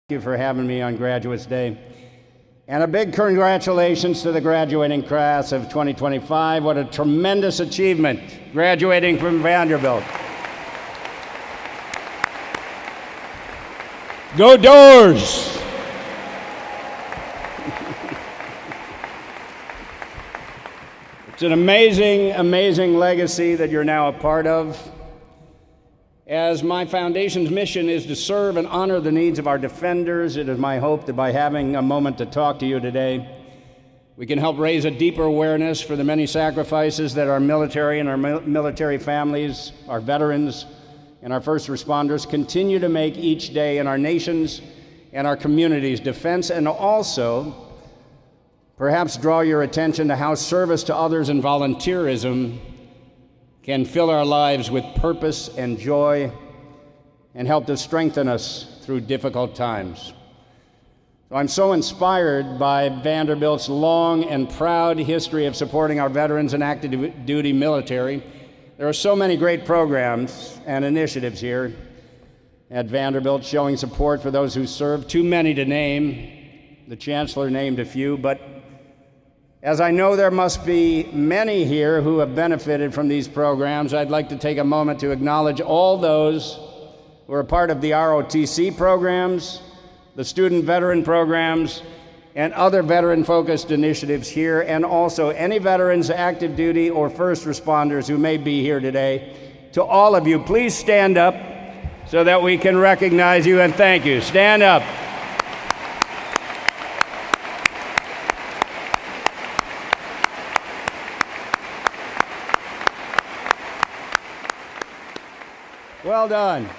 Thank you for having me on Graduates Day. And a big congratulations to the graduating class of 2025. What a tremendous achievement, graduating from Vanderbilt. Go Doors! It's an amazing, amazing legacy that you're now a part of. As my foundation's mission is to serve and honor the needs of our defenders, it is my hope that by having a moment to talk to you today, we can help raise a deeper awareness for the many sacrifices that our military and our military families, our veterans, and our first responders continue to make each day in our nation's and our communities' defense, and also perhaps draw your attention to how service to others and volunteerism can fill our lives with purpose and joy and help to strengthen us through difficult times. So I'm so inspired by Vanderbilt's long and proud history of supporting our veterans and active duty military. There are so many great programs and initiatives here at Vanderbilt showing support for those who serve. Too many to name. The Chancellor named a few, but as I know there must be many here who have benefited from these programs, I'd like to take a moment to acknowledge all those who are part of the ROTC programs, the student veteran programs, and other veteran-focused initiatives here, and also any veterans, active duty, or first responders who may be here today. To all of you, please stand up so that we can recognize you and thank you. Stand up. Well done.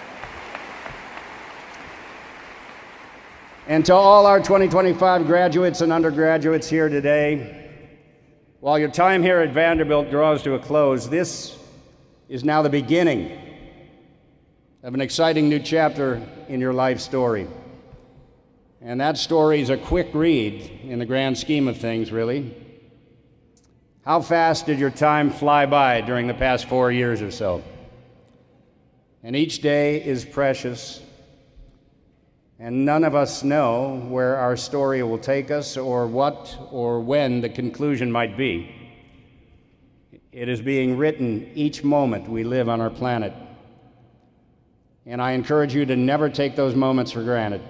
And to all our 2025 graduates and undergraduates here today, while your time here at Vanderbilt draws to a close, this is now the beginning of an exciting new chapter in your life story. And that story is a quick read in the grand scheme of things, really. How fast did your time fly by during the past 4 years or so? And each day is precious, and none of us know where our story will take us or what or when the conclusion might be. It is being written each moment we live on our planet, and I encourage you to never take those moments for granted.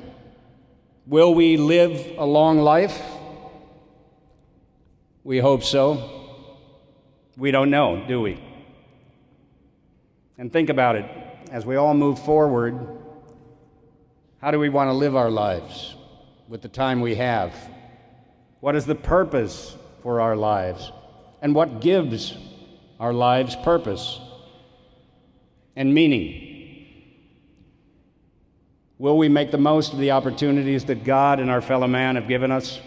Will we live a long life? We hope so. We don't know, do we? And think about it. As we all move forward, how do we want to live our lives with the time we have? What is the purpose for our lives? And what gives our lives purpose and meaning? Will we make the most of the opportunities that God and our fellow man have given us?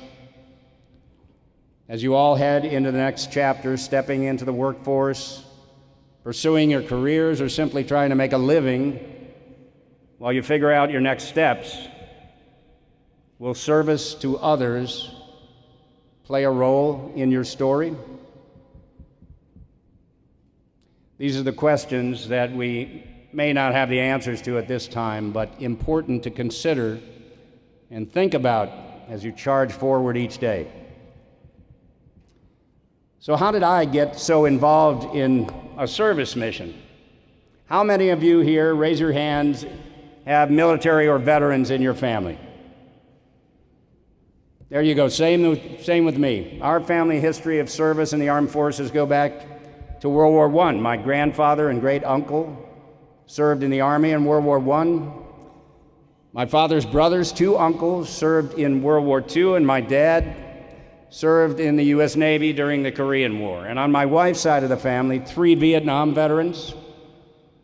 As you all head into the next chapter, stepping into the workforce, pursuing your careers, or simply trying to make a living while you figure out your next steps, will service to others play a role in your story? These are the questions that we may not have the answers to at this time, but important to consider and think about as you charge forward each day. So how did I get so involved in a service mission? How many of you here, raise your hands, have military or veterans in your family? There you go, same with me. Our family history of service in the armed forces go back to World War I. My grandfather and great uncle served in the Army in World War I. My father's brothers, 2 uncles, served in World War II, and my dad served in the U.S. Navy during the Korean War. And on my wife's side of the family, 3 Vietnam veterans,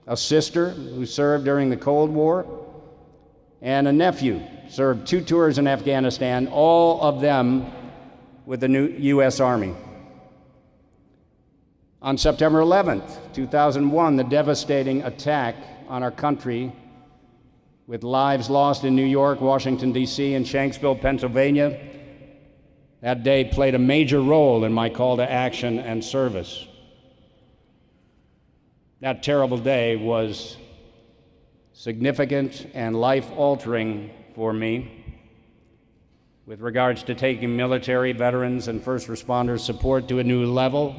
a sister who served during the Cold War, and a nephew served 2 tours in Afghanistan, all of them with the new U.S. Army. On September 11th, 2001, the devastating attack on our country with lives lost in New York, Washington, D.C., and Shanksville, Pennsylvania, that day played a major role in my call to action and service. That terrible day was significant and life-altering for me with regards to taking military, veterans, and first responders support to a new level.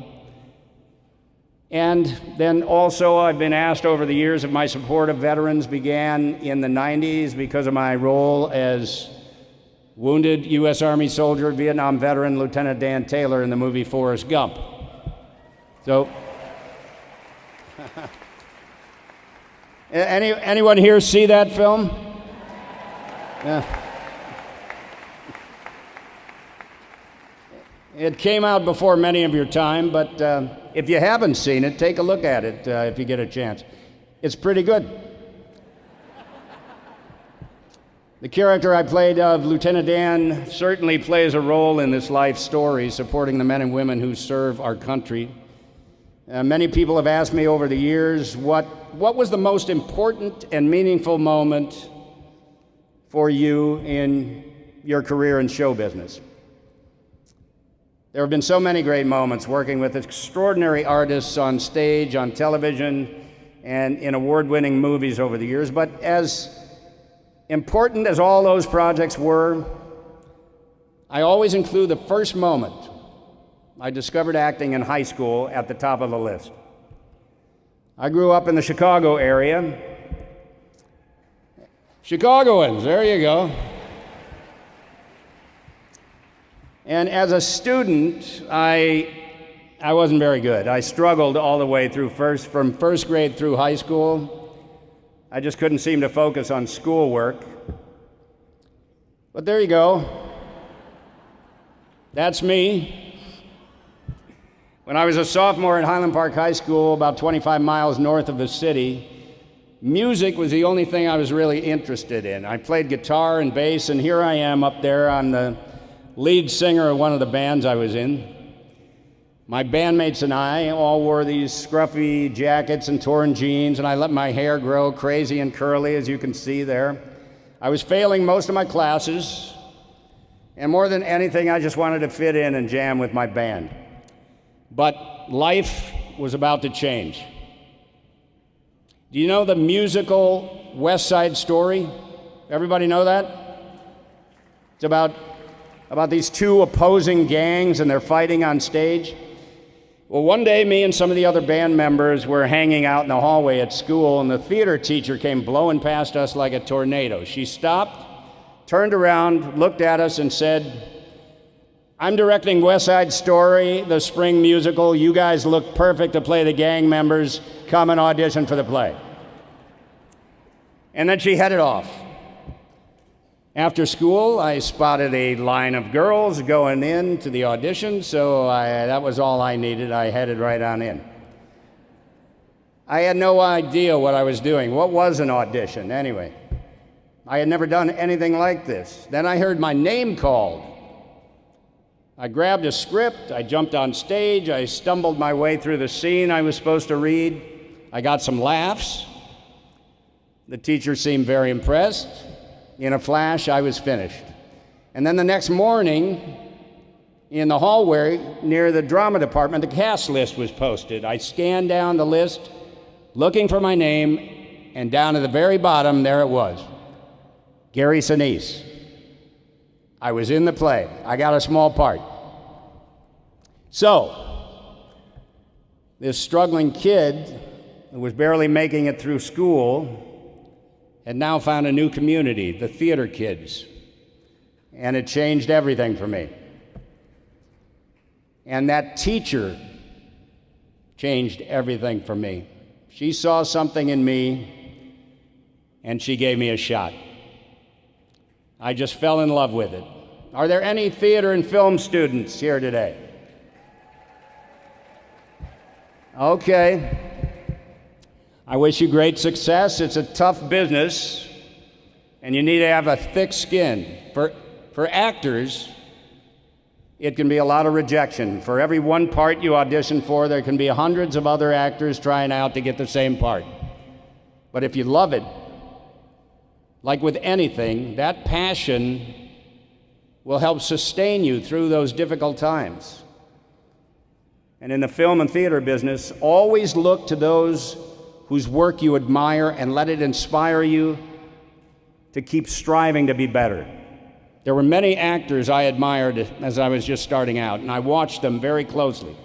And then also I've been asked over the years if my support of veterans began in the 90s because of my role as wounded U.S. Army soldier, Vietnam veteran, Lieutenant Dan Taylor in the movie Forrest Gump. So, anyone here see that film? Yeah. It came out before many of your time, but if you haven't seen it, take a look at it if you get a chance. It's pretty good. The character I played of Lieutenant Dan certainly plays a role in this life story, supporting the men and women who serve our country. Many people have asked me over the years, what was the most important and meaningful moment for you in your career in show business? There have been so many great moments working with extraordinary artists on stage, on television, and in award-winning movies over the years, but as important as all those projects were, I always include the first moment I discovered acting in high school at the top of the list. I grew up in the Chicago area. Chicagoans, there you go. And as a student, I wasn't very good. I struggled all the way through from first grade through high school. I just couldn't seem to focus on schoolwork. But there you go. That's me. When I was a sophomore at Highland Park High School, about 25 miles north of the city, music was the only thing I was really interested in. I played guitar and bass, and here I am up there on the lead singer of one of the bands I was in. My bandmates and I all wore these scruffy jackets and torn jeans, and I let my hair grow crazy and curly, as you can see there. I was failing most of my classes, and more than anything, I just wanted to fit in and jam with my band. But life was about to change. Do you know the musical West Side Story? Everybody know that? It's about these two opposing gangs, and they're fighting on stage. Well, one day, me and some of the other band members were hanging out in the hallway at school, and the theater teacher came blowing past us like a tornado. She stopped, turned around, looked at us, and said, "I'm directing West Side Story, the spring musical. You guys look perfect to play the gang members. Come and audition for the play." And then she headed off. After school, I spotted a line of girls going in to the audition, so that was all I needed. I headed right on in. I had no idea what I was doing. What was an audition, anyway? I had never done anything like this. Then I heard my name called. I grabbed a script, I jumped on stage, I stumbled my way through the scene I was supposed to read. I got some laughs. The teacher seemed very impressed. In a flash, I was finished. And then the next morning, in the hallway near the drama department, the cast list was posted. I scanned down the list, looking for my name, and down at the very bottom, there it was. Gary Sinise. I was in the play. I got a small part. So, this struggling kid who was barely making it through school had now found a new community, the theater kids, and it changed everything for me. And that teacher changed everything for me. She saw something in me, and she gave me a shot. I just fell in love with it. Are there any theater and film students here today? Okay. I wish you great success. It's a tough business, and you need to have a thick skin. For actors, it can be a lot of rejection. For every one part you audition for, there can be hundreds of other actors trying out to get the same part. But if you love it, like with anything, that passion will help sustain you through those difficult times. And in the film and theater business, always look to those whose work you admire and let it inspire you to keep striving to be better. There were many actors I admired as I was just starting out, and I watched them very closely.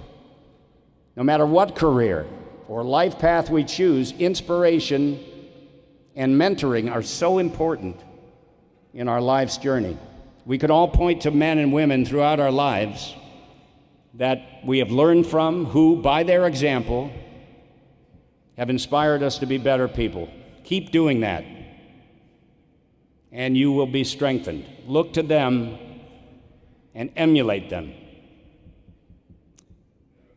No matter what career or life path we choose, inspiration and mentoring are so important in our life's journey. We could all point to men and women throughout our lives that we have learned from, who, by their example, have inspired us to be better people. Keep doing that, and you will be strengthened. Look to them and emulate them.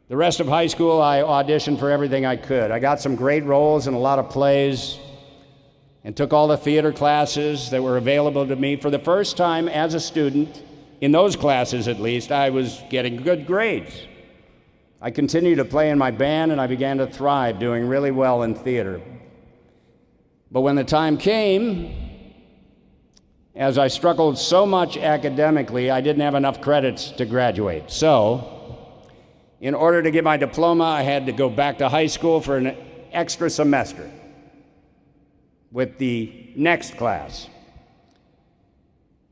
The rest of high school, I auditioned for everything I could. I got some great roles in a lot of plays and took all the theater classes that were available to me. For the first time as a student, in those classes at least, I was getting good grades. I continued to play in my band, and I began to thrive, doing really well in theater. But when the time came, as I struggled so much academically, I didn't have enough credits to graduate. So, in order to get my diploma, I had to go back to high school for an extra semester with the next class.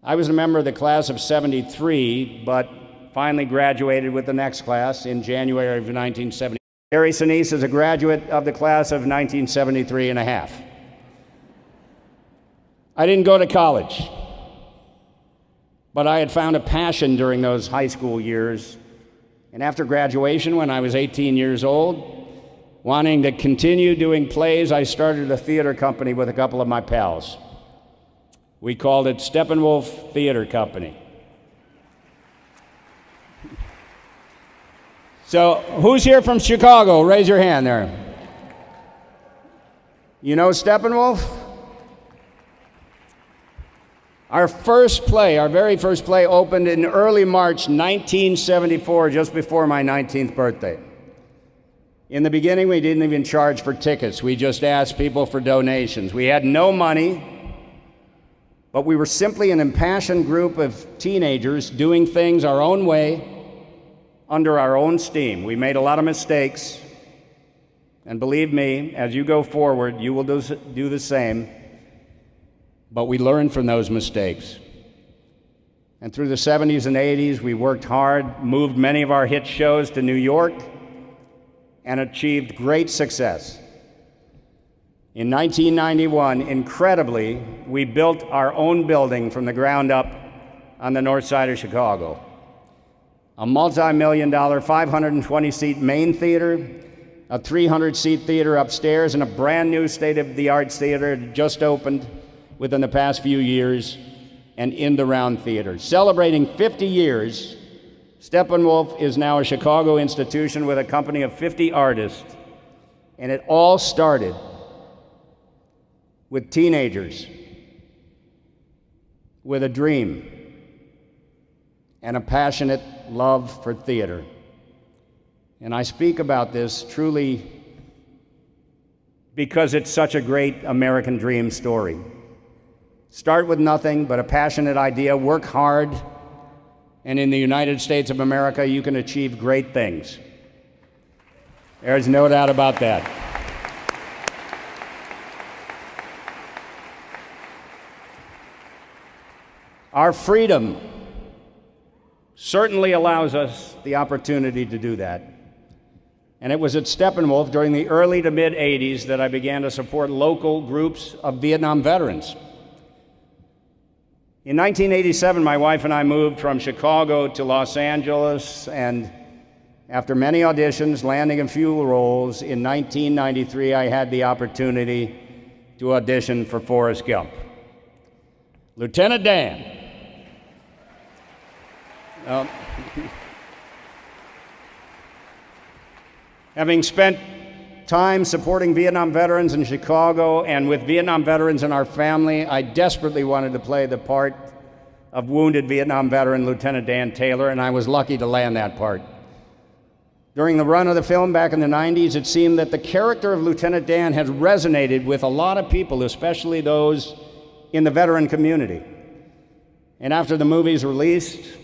I was a member of the class of 73, but finally graduated with the next class in January of 1970. Harry Sinise is a graduate of the class of 1973 and a half. I didn't go to college, but I had found a passion during those high school years. And after graduation, when I was 18 years old, wanting to continue doing plays, I started a theater company with a couple of my pals. We called it Steppenwolf Theater Company. So, who's here from Chicago? Raise your hand there. You know Steppenwolf? Our first play, our very first play, opened in early March 1974, just before my 19th birthday. In the beginning, we didn't even charge for tickets. We just asked people for donations. We had no money, but we were simply an impassioned group of teenagers doing things our own way, under our own steam. We made a lot of mistakes, and believe me, as you go forward, you will do the same. But we learned from those mistakes. And through the 70s and 80s, we worked hard, moved many of our hit shows to New York, and achieved great success. In 1991, incredibly, we built our own building from the ground up on the north side of Chicago. A multi-million-dollar, 520-seat main theater, a 300-seat theater upstairs, and a brand new state-of-the-art theater that just opened within the past few years, and In the Round Theater. Celebrating 50 years, Steppenwolf is now a Chicago institution with a company of 50 artists, and it all started with teenagers with a dream and a passionate love for theater. And I speak about this truly because it's such a great American dream story. Start with nothing but a passionate idea, work hard, and in the United States of America, you can achieve great things. There's no doubt about that. Our freedom certainly allows us the opportunity to do that. And it was at Steppenwolf during the early to mid-'80s that I began to support local groups of Vietnam veterans. In 1987, my wife and I moved from Chicago to Los Angeles, and after many auditions, landing a few roles, in 1993 I had the opportunity to audition for Forrest Gump. Lieutenant Dan. Having spent time supporting Vietnam veterans in Chicago and with Vietnam veterans in our family, I desperately wanted to play the part of wounded Vietnam veteran Lieutenant Dan Taylor, and I was lucky to land that part. During the run of the film back in the 90s, it seemed that the character of Lieutenant Dan had resonated with a lot of people, especially those in the veteran community. And after the movie's released,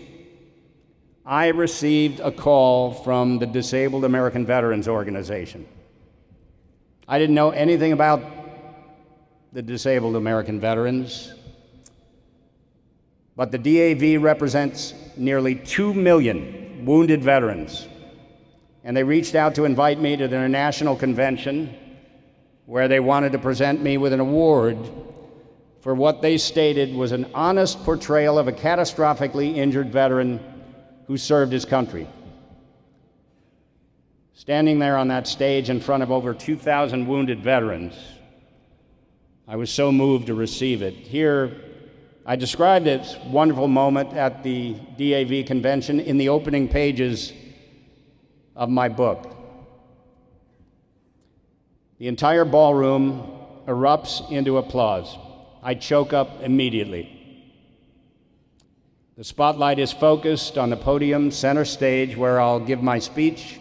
I received a call from the Disabled American Veterans Organization. I didn't know anything about the disabled American veterans, But the DAV represents nearly 2 million wounded veterans, and they reached out to invite me to their national convention where they wanted to present me with an award for what they stated was an honest portrayal of a catastrophically injured veteran who served his country. Standing there on that stage in front of over 2,000 wounded veterans, I was so moved to receive it. Here, I described this wonderful moment at the DAV convention in the opening pages of my book. The entire ballroom erupts into applause. I choke up immediately. The spotlight is focused on the podium, center stage, where I'll give my speech.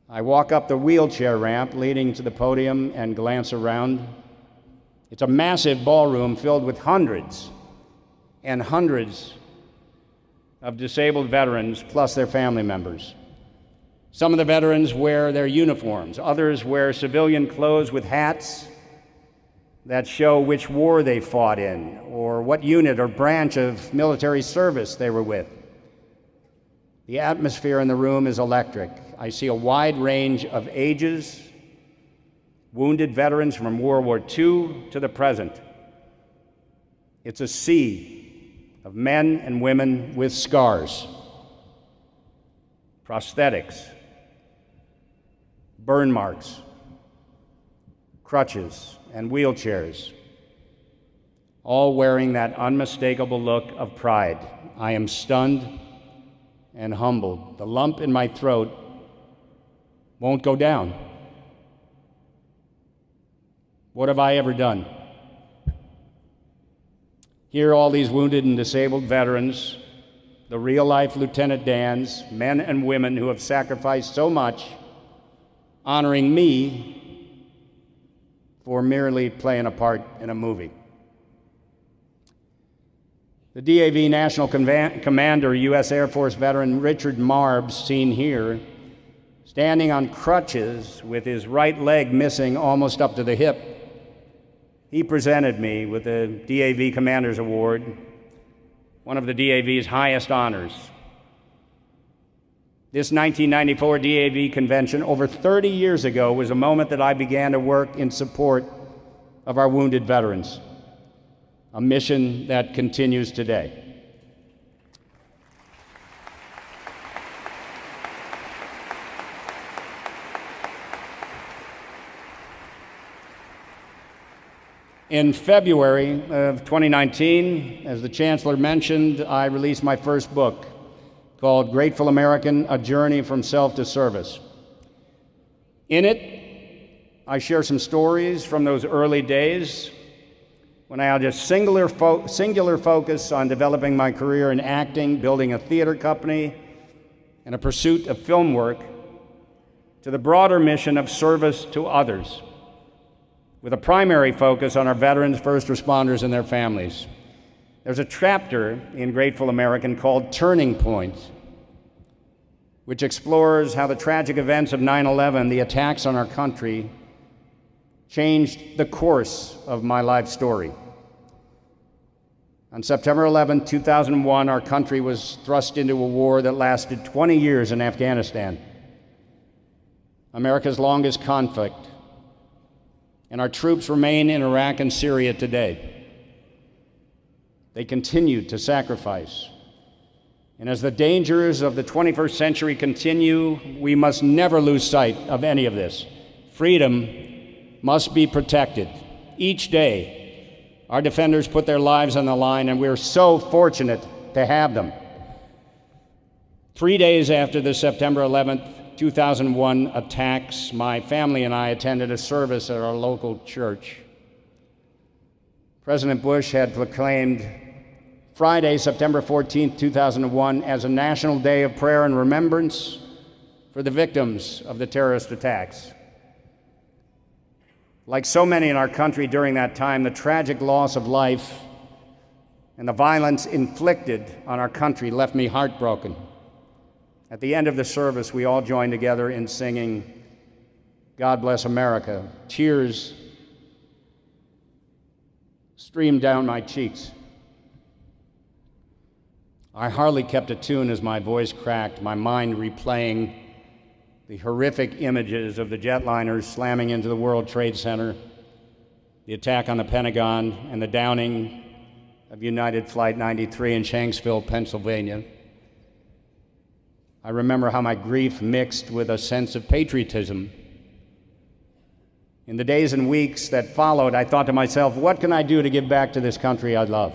I walk up the wheelchair ramp leading to the podium and glance around. It's a massive ballroom filled with hundreds and hundreds of disabled veterans, plus their family members. Some of the veterans wear their uniforms. Others wear civilian clothes with hats that show which war they fought in or what unit or branch of military service they were with. The atmosphere in the room is electric. I see a wide range of ages, wounded veterans from World War II to the present. It's a sea of men and women with scars, prosthetics, burn marks, crutches, and wheelchairs, all wearing that unmistakable look of pride. I am stunned and humbled. The lump in my throat won't go down. What have I ever done? Here, all these wounded and disabled veterans, the real-life Lieutenant Dans, men and women who have sacrificed so much, honoring me for merely playing a part in a movie. The DAV National Commander, U.S. Air Force veteran Richard Marbs, seen here, standing on crutches with his right leg missing almost up to the hip, he presented me with the DAV Commander's Award, one of the DAV's highest honors. This 1994 DAV convention, over 30 years ago, was a moment that I began to work in support of our wounded veterans, a mission that continues today. In February of 2019, as the Chancellor mentioned, I released my first book called Grateful American, A Journey from Self to Service. In it, I share some stories from those early days when I had a singular focus on developing my career in acting, building a theater company, and a pursuit of film work, to the broader mission of service to others, with a primary focus on our veterans, first responders, and their families. There's a chapter in Grateful American called Turning Point, which explores how the tragic events of 9/11, the attacks on our country, changed the course of my life story. On September 11, 2001, our country was thrust into a war that lasted 20 years in Afghanistan, America's longest conflict, and our troops remain in Iraq and Syria today. They continue to sacrifice. And as the dangers of the 21st century continue, we must never lose sight of any of this. Freedom must be protected. Each day, our defenders put their lives on the line, and we're so fortunate to have them. 3 days after the September 11th, 2001 attacks, my family and I attended a service at our local church. President Bush had proclaimed Friday, September 14, 2001, as a national day of prayer and remembrance for the victims of the terrorist attacks. Like so many in our country during that time, the tragic loss of life and the violence inflicted on our country left me heartbroken. At the end of the service, we all joined together in singing, God Bless America. Tears streamed down my cheeks. I hardly kept a tune as my voice cracked, my mind replaying the horrific images of the jetliners slamming into the World Trade Center, the attack on the Pentagon, and the downing of United Flight 93 in Shanksville, Pennsylvania. I remember how my grief mixed with a sense of patriotism. In the days and weeks that followed, I thought to myself, what can I do to give back to this country I love?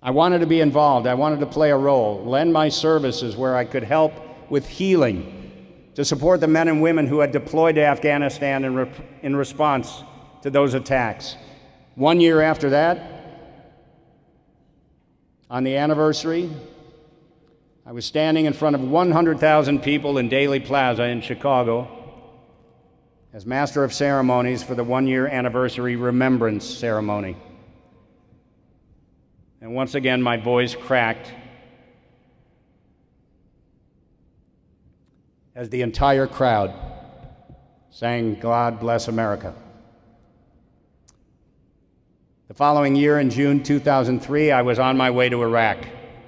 I wanted to be involved. I wanted to play a role, lend my services where I could help with healing, to support the men and women who had deployed to Afghanistan in response to those attacks. 1 year after that, on the anniversary, I was standing in front of 100,000 people in Daley Plaza in Chicago as Master of Ceremonies for the 1-year anniversary remembrance ceremony. And once again, my voice cracked as the entire crowd sang "God Bless America." The following year, in June 2003, I was on my way to Iraq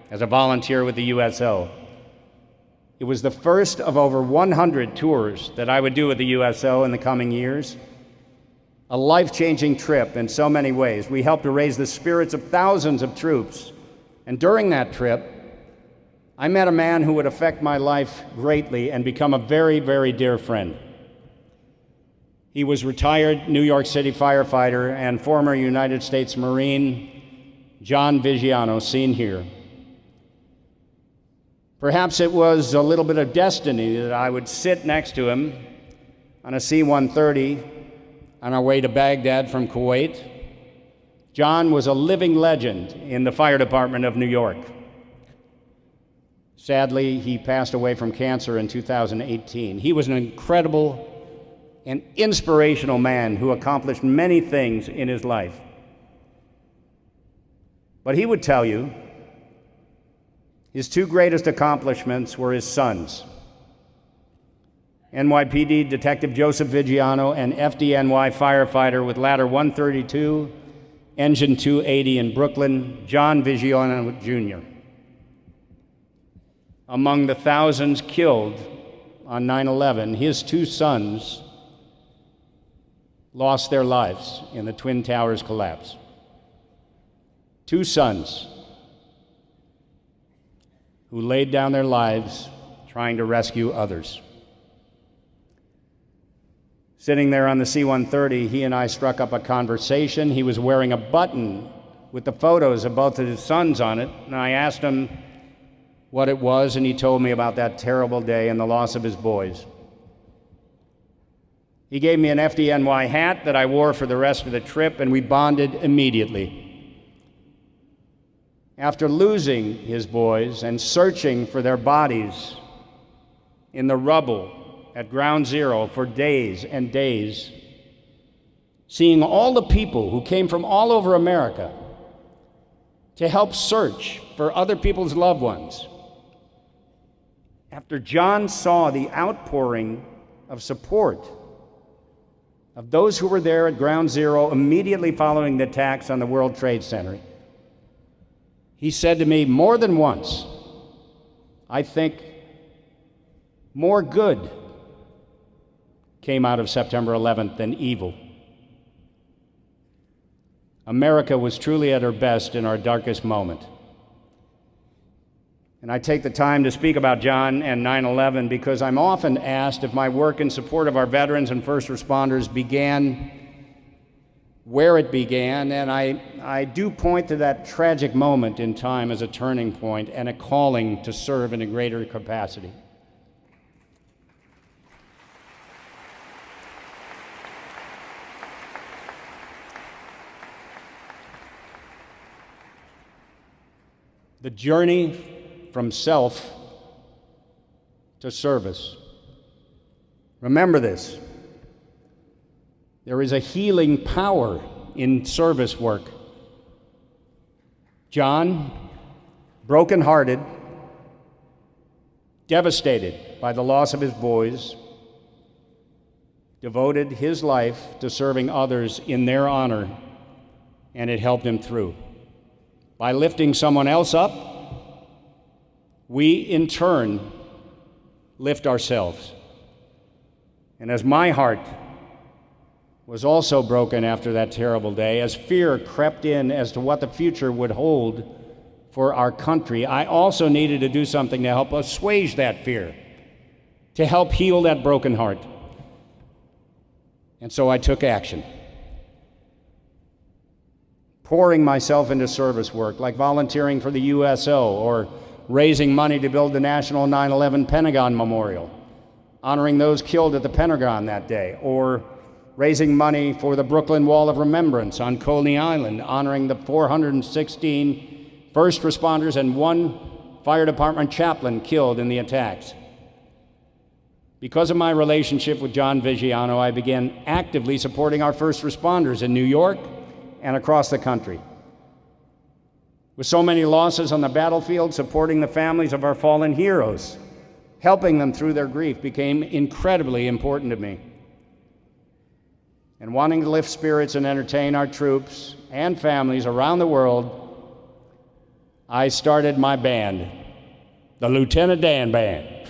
as a volunteer with the USO. It was the first of over 100 tours that I would do with the USO in the coming years. A life-changing trip in so many ways. We helped to raise the spirits of thousands of troops. And during that trip, I met a man who would affect my life greatly and become a very, very dear friend. He was retired New York City firefighter and former United States Marine John Vigiano, seen here. Perhaps it was a little bit of destiny that I would sit next to him on a C-130 on our way to Baghdad from Kuwait. John was a living legend in the fire department of New York. Sadly, he passed away from cancer in 2018. He was an incredible and inspirational man who accomplished many things in his life. But he would tell you his two greatest accomplishments were his sons, NYPD Detective Joseph Vigiano and FDNY firefighter with Ladder 132, Engine 280 in Brooklyn, John Vigiano Jr. Among the thousands killed on 9/11, his two sons lost their lives in the Twin Towers collapse. Two sons who laid down their lives trying to rescue others. Sitting there on the C-130, he and I struck up a conversation. He was wearing a button with the photos of both of his sons on it, and I asked him what it was, and he told me about that terrible day and the loss of his boys. He gave me an FDNY hat that I wore for the rest of the trip, and we bonded immediately. After losing his boys and searching for their bodies in the rubble at Ground Zero for days and days, seeing all the people who came from all over America to help search for other people's loved ones, after John saw the outpouring of support of those who were there at Ground Zero immediately following the attacks on the World Trade Center, he said to me more than once, I think more good came out of September 11th than evil. America was truly at her best in our darkest moment. And I take the time to speak about John and 9/11 because I'm often asked if my work in support of our veterans and first responders began where it began, and I do point to that tragic moment in time as a turning point and a calling to serve in a greater capacity. The journey from self to service. Remember this. There is a healing power in service work. John, brokenhearted, devastated by the loss of his boys, devoted his life to serving others in their honor, and it helped him through. By lifting someone else up, we in turn lift ourselves. And as my heart was also broken after that terrible day, as fear crept in as to what the future would hold for our country, I also needed to do something to help assuage that fear, to help heal that broken heart. And so I took action, pouring myself into service work, like volunteering for the USO or raising money to build the National 9/11 Pentagon Memorial, honoring those killed at the Pentagon that day, or raising money for the Brooklyn Wall of Remembrance on Coney Island, honoring the 416 first responders and 1 fire department chaplain killed in the attacks. Because of my relationship with John Vigiano, I began actively supporting our first responders in New York and across the country. With so many losses on the battlefield, supporting the families of our fallen heroes, helping them through their grief became incredibly important to me. And wanting to lift spirits and entertain our troops and families around the world, I started my band, the Lieutenant Dan Band.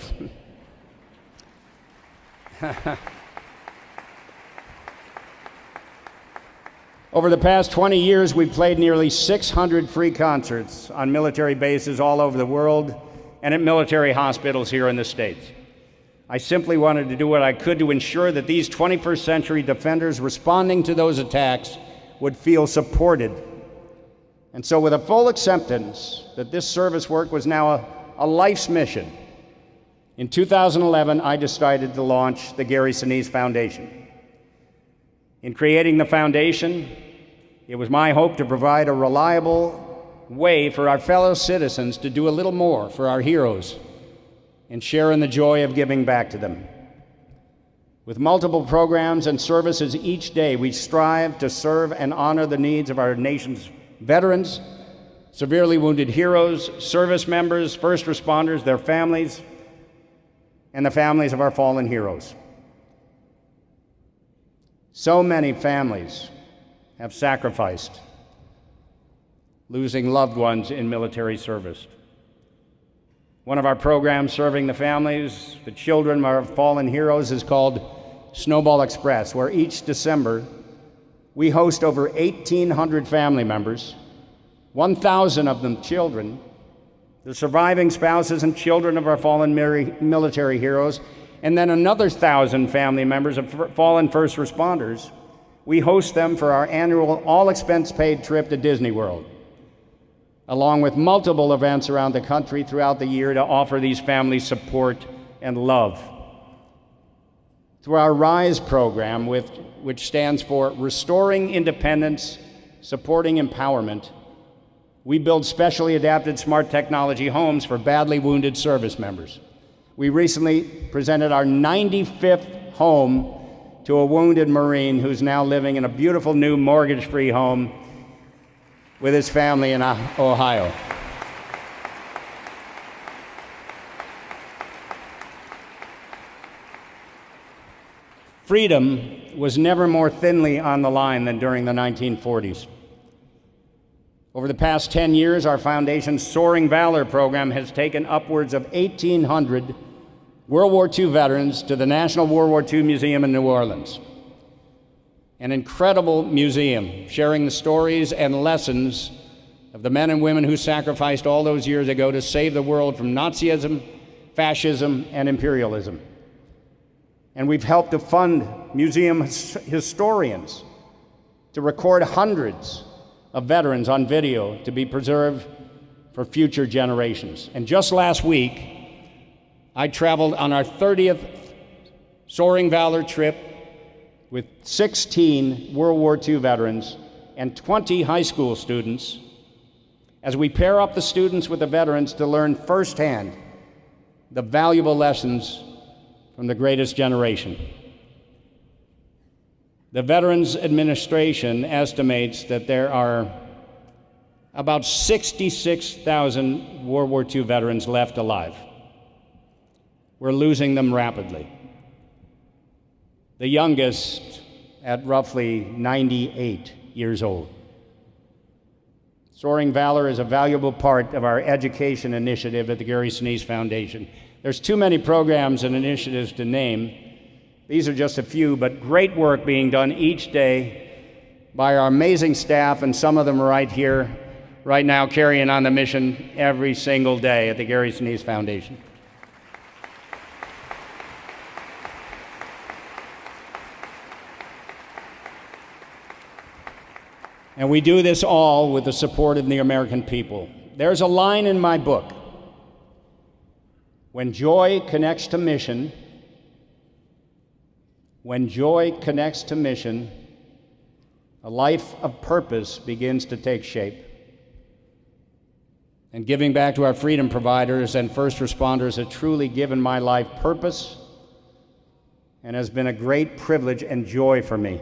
Over the past 20 years, we've played nearly 600 free concerts on military bases all over the world and at military hospitals here in the States. I simply wanted to do what I could to ensure that these 21st century defenders responding to those attacks would feel supported. And so with a full acceptance that this service work was now a life's mission, in 2011, I decided to launch the Gary Sinise Foundation. In creating the foundation, it was my hope to provide a reliable way for our fellow citizens to do a little more for our heroes and share in the joy of giving back to them. With multiple programs and services each day, we strive to serve and honor the needs of our nation's veterans, severely wounded heroes, service members, first responders, their families, and the families of our fallen heroes. So many families have sacrificed, losing loved ones in military service. One of our programs serving the families, the children of our fallen heroes, is called Snowball Express, where each December we host over 1,800 family members, 1,000 of them children, the surviving spouses and children of our fallen military heroes, and then another 1,000 family members of fallen first responders. We host them for our annual all-expense-paid trip to Disney World, along with multiple events around the country throughout the year to offer these families support and love. Through our RISE program, which stands for Restoring Independence, Supporting Empowerment, we build specially adapted smart technology homes for badly wounded service members. We recently presented our 95th home to a wounded Marine who's now living in a beautiful new mortgage-free home with his family in Ohio. Freedom was never more thinly on the line than during the 1940s. Over the past 10 years, our foundation's Soaring Valor program has taken upwards of 1,800 World War II veterans to the National World War II Museum in New Orleans. An incredible museum sharing the stories and lessons of the men and women who sacrificed all those years ago to save the world from Nazism, fascism, and imperialism. And we've helped to fund museum historians to record hundreds of veterans on video to be preserved for future generations. And just last week, I traveled on our 30th Soaring Valor trip with 16 World War II veterans and 20 high school students as we pair up the students with the veterans to learn firsthand the valuable lessons from the greatest generation. The Veterans Administration estimates that there are about 66,000 World War II veterans left alive. We're losing them rapidly. The youngest at roughly 98 years old. Soaring Valor is a valuable part of our education initiative at the Gary Sinise Foundation. There's too many programs and initiatives to name. These are just a few, but great work being done each day by our amazing staff, and some of them are right here, right now, carrying on the mission every single day at the Gary Sinise Foundation. And we do this all with the support of the American people. There's a line in my book: when joy connects to mission, a life of purpose begins to take shape. And giving back to our freedom providers and first responders has truly given my life purpose and has been a great privilege and joy for me.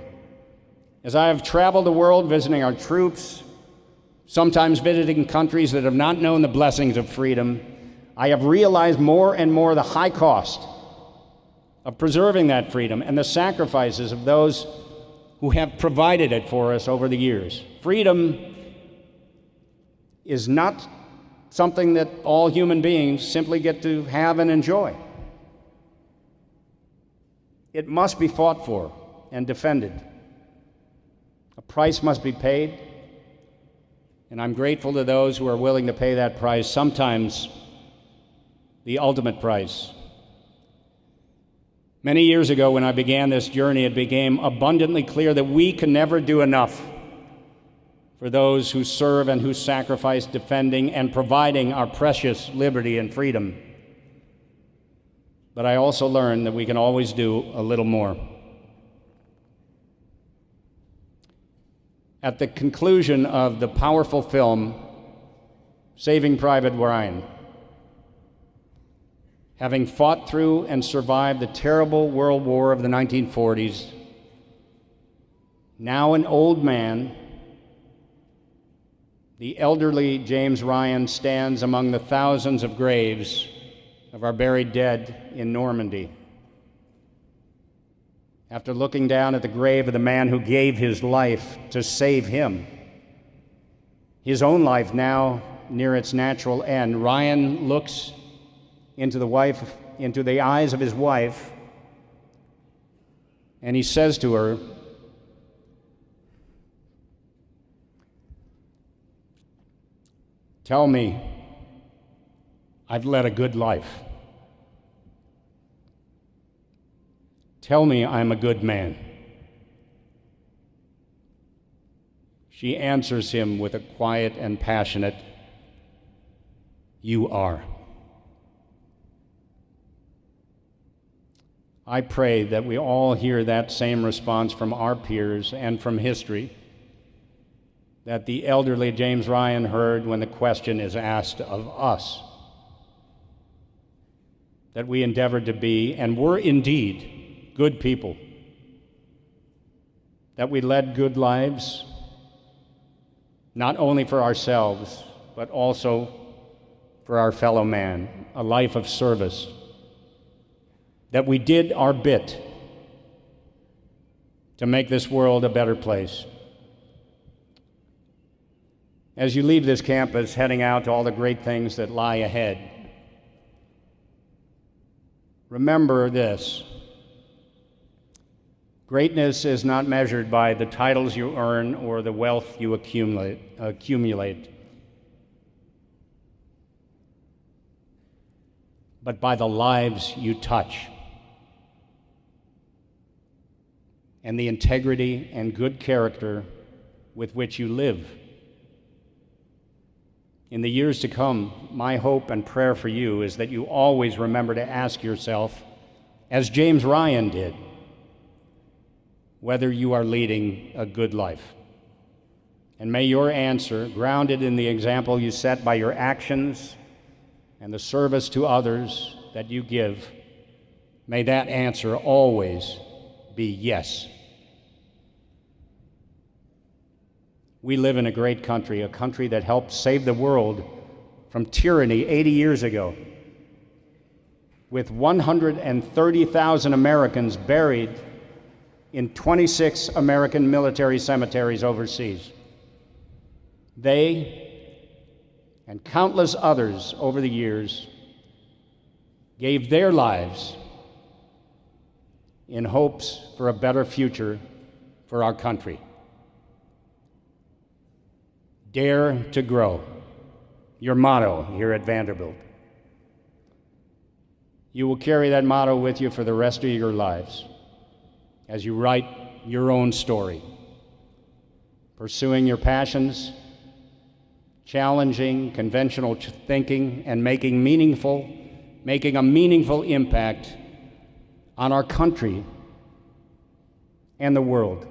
As I have traveled the world visiting our troops, sometimes visiting countries that have not known the blessings of freedom, I have realized more and more the high cost of preserving that freedom and the sacrifices of those who have provided it for us over the years. Freedom is not something that all human beings simply get to have and enjoy. It must be fought for and defended. A price must be paid, and I'm grateful to those who are willing to pay that price, sometimes the ultimate price. Many years ago, when I began this journey, it became abundantly clear that we can never do enough for those who serve and who sacrifice defending and providing our precious liberty and freedom. But I also learned that we can always do a little more. At the conclusion of the powerful film, Saving Private Ryan, having fought through and survived the terrible World War of the 1940s, now an old man, the elderly James Ryan stands among the thousands of graves of our buried dead in Normandy. After looking down at the grave of the man who gave his life to save him, his own life now near its natural end, Ryan looks into the eyes of his wife, and he says to her, "Tell me I've led a good life. Tell me I'm a good man." She answers him with a quiet and passionate, "You are." I pray that we all hear that same response from our peers and from history that the elderly James Ryan heard when the question is asked of us. That we endeavored to be, and were indeed, good people. That we led good lives, not only for ourselves, but also for our fellow man, a life of service. That we did our bit to make this world a better place. As you leave this campus, heading out to all the great things that lie ahead, remember this: greatness is not measured by the titles you earn or the wealth you accumulate, but by the lives you touch and the integrity and good character with which you live. In the years to come, my hope and prayer for you is that you always remember to ask yourself, as James Ryan did, whether you are leading a good life. And may your answer, grounded in the example you set by your actions and the service to others that you give, may that answer always be yes. We live in a great country, a country that helped save the world from tyranny 80 years ago, with 130,000 Americans buried in 26 American military cemeteries overseas. They and countless others over the years gave their lives in hopes for a better future for our country. Dare to grow, your motto here at Vanderbilt. You will carry that motto with you for the rest of your lives as you write your own story, pursuing your passions, challenging conventional thinking, and making a meaningful impact on our country and the world.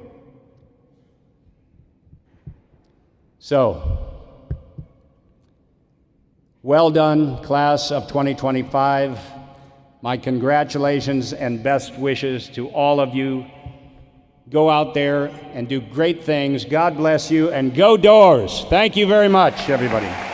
So, well done, class of 2025. My congratulations and best wishes to all of you. Go out there and do great things. God bless you, and go Doors. Thank you very much, everybody.